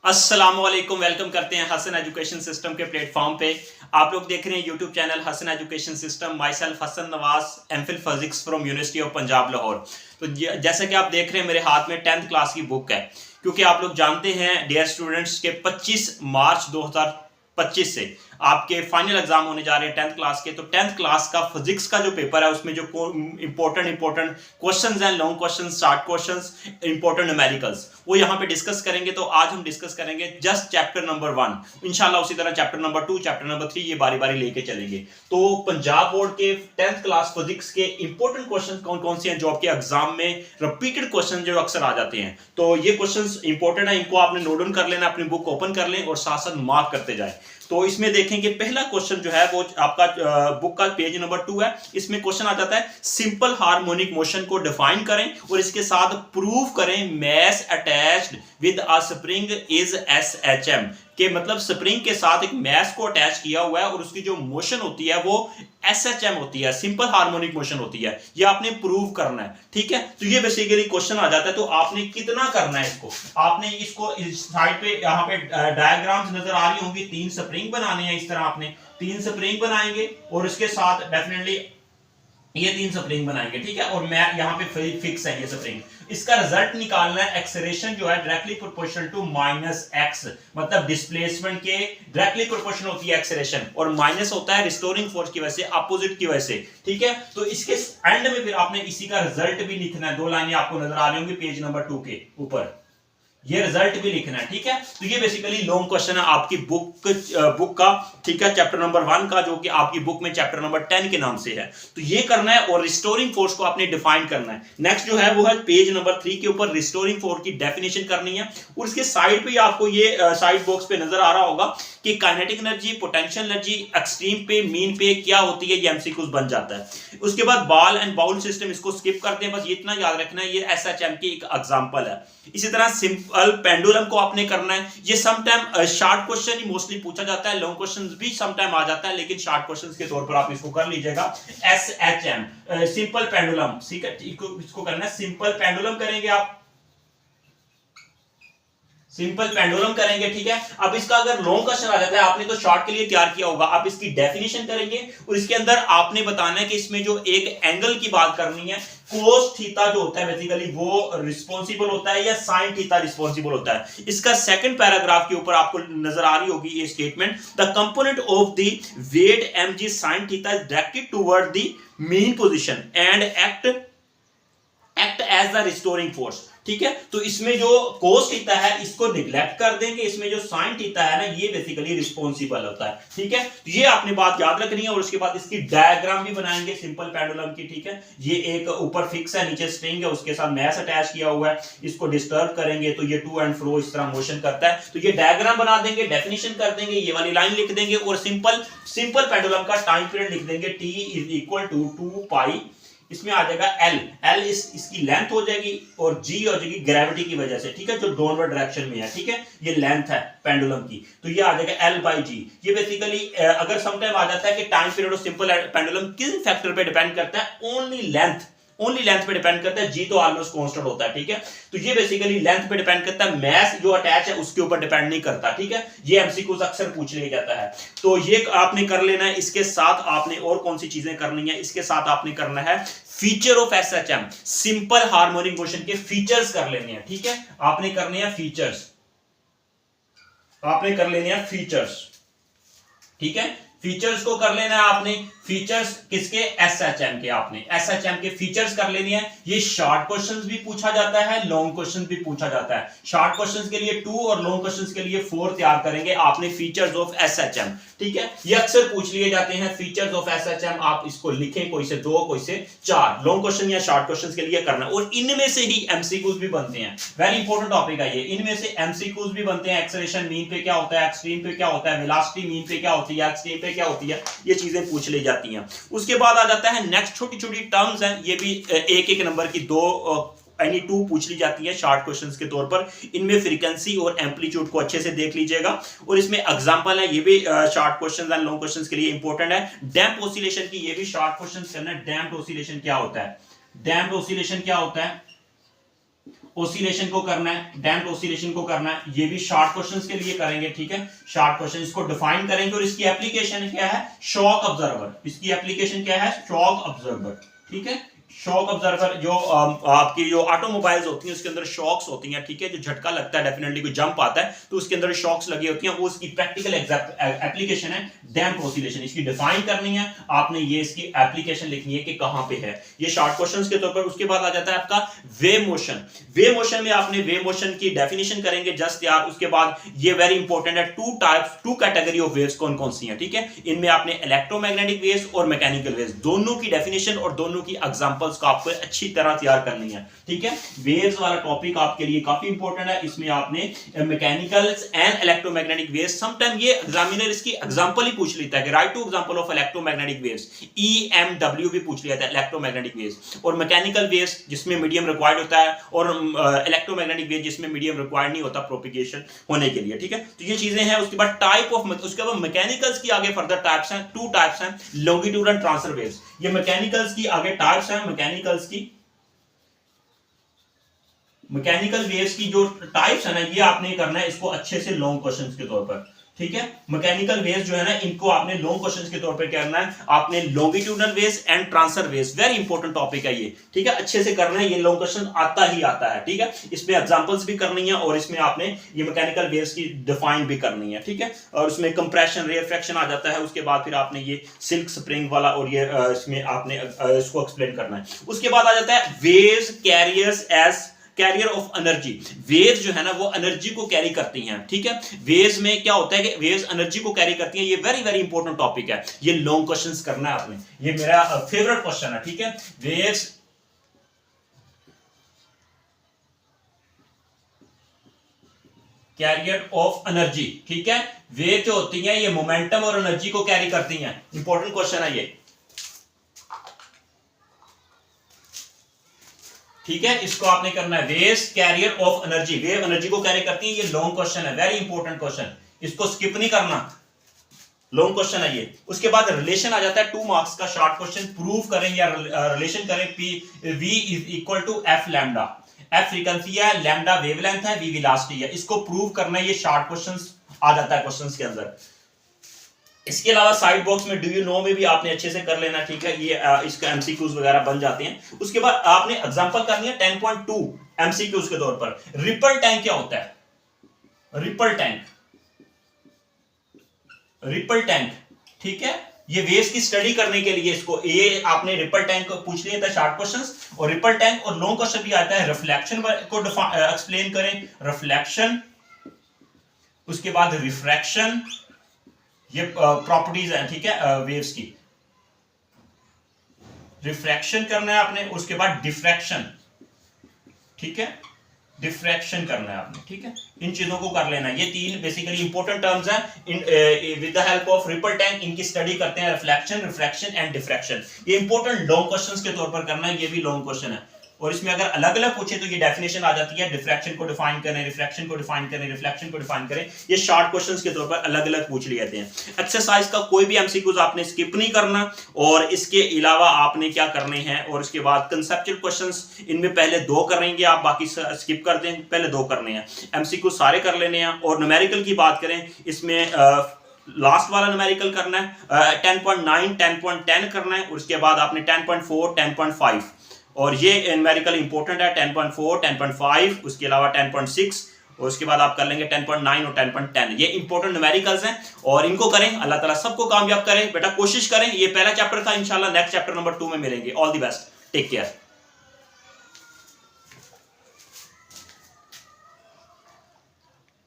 अस्सलामुअलैकुम, वेलकम करते हैं हसन एजुकेशन सिस्टम के प्लेटफॉर्म पे। आप लोग देख रहे हैं YouTube channel Hasan education system. Myself Hasan Nawaz, MPhil physics from university of Punjab Lahore. तो जैसे कि आप देख रहे हैं मेरे हाथ में 10th क्लास की बुक है, क्योंकि आप लोग जानते हैं डियर स्टूडेंट्स के 25 मार्च 2025 से आपके फाइनल एग्जाम होने जा रहे हैं 10th क्लास के। तो 10th क्लास का फिजिक्स का जो पेपर है उसमें जो इंपॉर्टेंट क्वेश्चंस हैं, long questions, short questions, important numericals, वो यहाँ पे डिस्कस करेंगे। तो आज हम डिस्कस करेंगे जस्ट चैप्टर नंबर 1। इंशाल्लाह उसी तरह चैप्टर नंबर 2, चैप्टर नंबर 3 ये बारी बारी लेके चलेंगे। तो पंजाब बोर्ड के 10th क्लास फिजिक्स के इंपॉर्टेंट क्वेश्चन कौन कौन से हैं जो आपके एग्जाम में रिपीटेड क्वेश्चन जो अक्सर आ जाते हैं, तो ये क्वेश्चन इंपॉर्टेंट है, इनको आपने नोट डाउन कर लेना, अपनी बुक ओपन कर लें और साथ साथ मार्क करते जाए। तो इसमें देखेंगे पहला क्वेश्चन जो है वो आपका बुक का पेज नंबर 2 है। इसमें क्वेश्चन आ जाता है सिंपल हार्मोनिक मोशन को डिफाइन करें और इसके साथ प्रूव करें mass attached with a spring is SHM के मतलब स्प्रिंग के साथ एक मैस को अटैच किया हुआ है और उसकी जो मोशन होती है वो SHM होती है, सिंपल हार्मोनिक मोशन होती है। ये आपने प्रूव करना है, ठीक है। तो ये बेसिकली क्वेश्चन आ जाता है। तो आपने कितना करना है इसको, आपने इसको इस साइड पे यहाँ पे डायग्राम्स नजर आ रही होंगी, 3 स्प्रिंग बनाने हैं। इस तरह आपने 3 स्प्रिंग बनाएंगे और इसके साथ डेफिनेटली ये 3 स्प्रिंग बनाएंगे, ठीक है। और मैं यहाँ पे फिक्स है ये स्प्रिंग। इसका रिजल्ट निकालना है, एक्सेलरेशन जो है डायरेक्टली प्रोपोर्शनल टू -x, मतलब डिस्प्लेसमेंट के डायरेक्टली प्रोपोर्शनल होती है एक्सेलरेशन, और माइनस होता है रिस्टोरिंग फोर्स की वजह से, अपोजिट की वजह से, ठीक है। तो इसके एंड में फिर आपने इसी का रिजल्ट भी लिखना है। 2 लाइनें आपको नजर आ रही होंगी पेज नंबर 2 के ऊपर, ये रिजल्ट भी लिखना है, ठीक है। तो ये बेसिकली लॉन्ग क्वेश्चन है आपकी बुक का, ठीक है, चैप्टर नंबर 1 का, जो कि आपकी बुक में चैप्टर नंबर 10 के नाम से है। तो ये करना है और रिस्टोरिंग फोर्स को आपने डिफाइन करना है। नेक्स्ट जो है वो है पेज नंबर 3 के ऊपर रिस्टोरिंग फोर्स की डेफिनेशन करनी है। और इसके साइड पे आपको ये साइड बॉक्स पे नजर आ रहा होगा कि kinetic energy, potential energy, extreme पे, मीन पे क्या होती है, ये एमसीक्यूज बन जाता है। उसके बाद बॉल एंड बाउल सिस्टम, इसको स्किप करते हैं, बस ये इतना याद रखना है, ये SHM की एक एग्जांपल है। इसी तरह सिंपल पेंडुलम को आपने करना है। ये समटाइम शॉर्ट क्वेश्चन ही मोस्टली पूछा जाता है, लॉन्ग क्वेश्चन भी समटाइम आ जाता है, लेकिन शॉर्ट क्वेश्चन के तौर पर आप इसको कर लीजिएगा। SHM सिंपल पेंडुलम, ठीक है, इसको करना है। सिंपल पेंडुलम करेंगे आप, सिंपल पेंडुलम करेंगे, ठीक है। अब इसका अगर लॉन्ग क्वेश्चन आ जाता है, आपने तो शॉर्ट के लिए तैयार किया होगा, आप इसकी डेफिनेशन करेंगे और इसके अंदर आपने बताना है कि इसमें जो एक एंगल की बात करनी है, कोस थीटा जो होता है बेसिकली वो रिस्पॉन्सिबल होता है या साइन थीटा रिस्पॉन्सिबल होता है। इसका सेकंड पैराग्राफ के ऊपर आपको नजर आ रही होगी ये statement, the component of the weight mg sin theta is directed toward the mean position and act as the restoring force, ठीक है। तो इसमें जो कोस थीटा है इसको निग्लेक्ट कर देंगे, इसमें जो साइन थीटा है ना ये बेसिकली रिस्पॉन्सिबल होता है, ठीक है। तो ये आपने बात याद रखनी है और उसके बाद इसकी डायग्राम भी बनाएंगे सिंपल पेंडुलम की, ठीक है। ये एक ऊपर फिक्स है, नीचे स्ट्रिंग है, उसके साथ मैस अटैच किया हुआ है, इसको डिस्टर्ब करेंगे तो ये टू एंड फ्रो इस तरह मोशन करता है। तो ये डायग्राम बना देंगे, डेफिनेशन कर देंगे, ये वाली लाइन लिख देंगे और सिंपल पेंडुलम का टाइम पीरियड लिख देंगे, t = 2 पाई, इसमें आ जाएगा L इसकी लेंथ हो जाएगी और G हो जाएगी ग्रेविटी की वजह से, ठीक है, जो डाउनवर्ड डायरेक्शन में है, ठीक है। ये लेंथ है पेंडुलम की, तो ये आ जाएगा L/G। ये बेसिकली अगर समटाइम आ जाता है कि time period of simple pendulum किस फैक्टर पे डिपेंड करता है, ओनली लेंथ पे डिपेंड करता है, G तो ऑलमोस्ट कांस्टेंट होता है, ठीक है। तो ये बेसिकली लेंथ पे डिपेंड करता है, मैस जो अटैच है उसके ऊपर डिपेंड नहीं करता, ठीक है। ये एमसीक्यूज अक्सर पूछ लिया जाता है, तो ये आपने कर लेना है। इसके साथ आपने और कौन सी चीजें करनी है, इसके साथ आपने करना है feature of SHM, simple harmonic motion के फीचर्स कर लेने हैं, ठीक है। आपने करने हैं फीचर्स, ठीक है। फीचर्स को कर लेना है आपने, फीचर्स किसके, SHM के। आपने SHM के फीचर्स कर लेनी है। ये शॉर्ट क्वेश्चंस भी पूछा जाता है, लॉन्ग क्वेश्चंस भी पूछा जाता है। शॉर्ट क्वेश्चंस के लिए 2 और लॉन्ग क्वेश्चंस के लिए 4 तैयार करेंगे आपने फीचर्स ऑफ SHM, ठीक है। ये अक्सर पूछ लिए जाते हैं फीचर्स ऑफ SHM, आप इसको लिखें, कोई से 2 कोई से 4 लॉन्ग क्वेश्चन या शॉर्ट क्वेश्चंस के लिए करना, और इनमें से ही एमसीक्यूज भी बनते हैं। वेरी इंपॉर्टेंट टॉपिक है ये, इनमें से एमसीक्यूज भी बनते हैं। एक्सेलरेशन मीन पे क्या होता है, एक्सट्रीम पे क्या होता है, वेलोसिटी मीन पे क्या होती है, एक्सट्रीम पे क्या होती है, ये चीजें पूछ ली जाती हैं। उसके बाद आ जाता है नेक्स्ट, छोटी छोटी टर्म्स हैं, ये भी एक नंबर की 2 पूछ ली जाती है शॉर्ट क्वेश्चंस के तौर पर। इनमें फ्रीक्वेंसी और एम्पलीट्यूड को अच्छे से देख लीजिएगा और इसमें एग्जांपल है, ये भी short questions and long questions के लिए इंपॉर्टेंट है। डैम्प ऑसिलेशन की, ये भी शॉर्ट क्वेश्चंस करना है। डैम्प ऑसिलेशन क्या होता है, ऑसिलेशन को करना है, डैम्प्ड ऑसिलेशन को करना है, ये भी शॉर्ट क्वेश्चंस के लिए करेंगे, ठीक है। शॉर्ट क्वेश्चन इसको डिफाइन करेंगे और इसकी एप्लीकेशन क्या है, शॉक ऑब्जर्वर। इसकी एप्लीकेशन क्या है, शॉक ऑब्जर्वर, ठीक है। शॉक ऑब्जर्वर जो आपकी जो ऑटोमोबाइल्स होती हैं उसके अंदर शॉक्स होती हैं, ठीक है। जो झटका लगता है, डेफिनेटली कोई जंप आता है तो उसके अंदर शॉक्स लगी होती हैं, वो उसकी प्रैक्टिकल एप्लीकेशन है डैम्प्ड ऑसिलेशन। इसकी डिफाइन करनी है आपने, ये इसकी एप्लीकेशन लिखनी है कि कहां पे है, ये शॉर्ट क्वेश्चंस के तौर पर। उसके बाद आ जाता है आपका वेव मोशन। वेव मोशन में आपने वेव मोशन की डेफिनेशन करेंगे जस्ट यार। उसके बाद ये वेरी इंपॉर्टेंट है, टू कैटेगरी ऑफ वेव्स कौन कौन सी हैं, ठीक है। इनमें आपने इलेक्ट्रोमैग्नेटिक वेव्स और मैकेनिकल वेव्स दोनों की डेफिनेशन और दोनों की एग्जांपल्स को आपको अच्छी तरह तैयार करनी है, ठीक है। वेव्स वाला टॉपिक आपके लिए काफी इंपॉर्टेंट है। इसमें आपने mechanicals and electromagnetic waves, sometime ये एग्जामिनर इसकी एग्जांपल ही पूछ लेता है कि right two example of electromagnetic waves, EMW भी पूछ लिया था, इलेक्ट्रोमैग्नेटिक वेव्स। और मैकेनिकल वेव्स जिसमें मीडियम रिक्वायर्ड होता है, और इलेक्ट्रोमैग्नेटिक वेव जिसमें मीडियम रिक्वायर्ड नहीं होता प्रोपिगेशन होने के लिए, ठीक है। तो ये चीजें हैं। उसके बाद टाइप ऑफ, उसके बाद मैकेनिकल्स की आगे फर्दर टाइप्स हैं, 2 टाइप्स हैं, लॉन्गिट्यूडल ट्रांसफर वेव्स। ये मैकेनिकल्स की आगे टाइप्स हैं। मैकेनिकल वेव्स की जो टाइप्स है ना, ये आपने करना है इसको अच्छे से लॉन्ग क्वेश्चंस के तौर पर, ठीक है। मैकेनिकल वेव्स जो है ना, इनको आपने लॉन्ग क्वेश्चंस के तौर पे करना है आपने। Longitudinal waves and transfer waves, very important topic है ये, ठीक है। अच्छे से करना है, ये लॉन्ग क्वेश्चन आता ही आता है, ठीक है। इसमें एग्जांपल्स भी करनी है और इसमें आपने ये मैकेनिकल वेव्स की डिफाइन भी करनी है, ठीक है। और उसमें कंप्रेशन, रेफ्रैक्शन आ जाता है। उसके बाद फिर आपने ये सिल्क स्प्रिंग वाला और ये इसमें आपने इसको एक्सप्लेन करना है। उसके बाद आ जाता है waves carriers as carrier of energy. Waves जो है ना वो एनर्जी को कैरी करती हैं, ठीक है। वेव्स में क्या होता है कि वेव्स एनर्जी को कैरी करती हैं, ये वेरी वेरी इंपॉर्टेंट टॉपिक है। ये लॉन्ग क्वेश्चंस करना है आपने, ये मेरा फेवरेट क्वेश्चन है, ठीक है। वेव्स कैरियर ऑफ एनर्जी, ठीक है। वेव जो होती हैं ये मोमेंटम और एनर्जी को कैरी करती हैं, इंपॉर्टेंट क्वेश्चन है ये, ठीक है। इसको आपने करना है, waves career of energy, wave energy को कैरी करती है। ये लॉन्ग क्वेश्चन है, वेरी इंपॉर्टेंट क्वेश्चन, इसको स्किप नहीं करना, लॉन्ग क्वेश्चन है ये। उसके बाद रिलेशन आ जाता है 2 मार्क्स का शॉर्ट क्वेश्चन। प्रूव करें या रिलेशन करें V is equal to F lambda. F frequency है, लैम्डा वेवलेंथ है, V वेलोसिटी है। इसको प्रूव करना है, ये शॉर्ट क्वेश्चन आ जाता है क्वेश्चन के अंदर। इसके अलावा साइड बॉक्स में डू यू नो में भी आपने अच्छे से कर लेना, ठीक है। ये इसका एमसीक्यूज वगैरह बन जाते हैं। उसके बाद आपने एग्जांपल करनी है 10.2 एमसीक्यूज के तौर पर। रिपल टैंक क्या होता है, रिपल टैंक, ठीक है। ये वेव्स की स्टडी करने के लिए इसको, ये आपने रिपल टैंक को पूछ लिया था शॉर्ट क्वेश्चंस। और रिपल टैंक और लॉन्ग क्वेश्चन भी आता है, रिफ्लेक्शन को एक्सप्लेन करें, रिफ्लेक्शन। उसके बाद रिफ्रैक्शन, ये प्रॉपर्टीज है, ठीक है, वेव्स की। रिफ्रैक्शन करना है आपने। उसके बाद डिफ्रैक्शन, ठीक है, डिफ्रैक्शन करना है आपने, ठीक है। इन चीजों को कर लेना है। ये 3 बेसिकली इंपॉर्टेंट टर्म्स हैं। With the help of ripple tank इनकी स्टडी करते हैं, रिफ्लेक्शन, रिफ्रैक्शन एंड डिफ्रैक्शन। ये इंपॉर्टेंट लॉन्ग क्वेश्चंस के तौर पर करना है, ये भी लॉन्ग क्वेश्चन है। और इसमें अगर अलग अलग पूछे तो ये डेफिनेशन आ जाती है, डिफ्रैक्शन को डिफाइन करें, रिफ्रैक्शन को डिफाइन करें, रिफ्लेक्शन को डिफाइन करें। ये शॉर्ट क्वेश्चंस के तौर पर अलग अलग पूछ लिए जाते हैं। एक्सरसाइज का कोई भी एमसीक्यूज आपने स्किप नहीं करना। और इसके अलावा आपने क्या करने हैं, और इसके बाद कंसेप्चुअल क्वेश्चंस, इनमें पहले 2 करेंगे आप, बाकी स्किप कर दें, पहले 2 करने हैं। एमसीक्यू सारे कर लेने हैं। और न्यूमेरिकल की बात करें, इसमें लास्ट वाला न्यूमेरिकल करना है 10.9, 10.10 करना है। उसके बाद आपने 10.4, 10.5, और ये न्यूमेरिकल इंपॉर्टेंट है 10.4, 10.5, उसके अलावा 10.6, और उसके बाद आप कर लेंगे 10.9 और 10.10। ये इंपॉर्टेंट न्यूमेरिकल्स हैं और इनको करें। अल्लाह ताला सबको कामयाब करें। बेटा कोशिश करें। ये पहला चैप्टर था, इंशाल्लाह नेक्स्ट चैप्टर नंबर 2 में मिलेंगे। All the best, take care.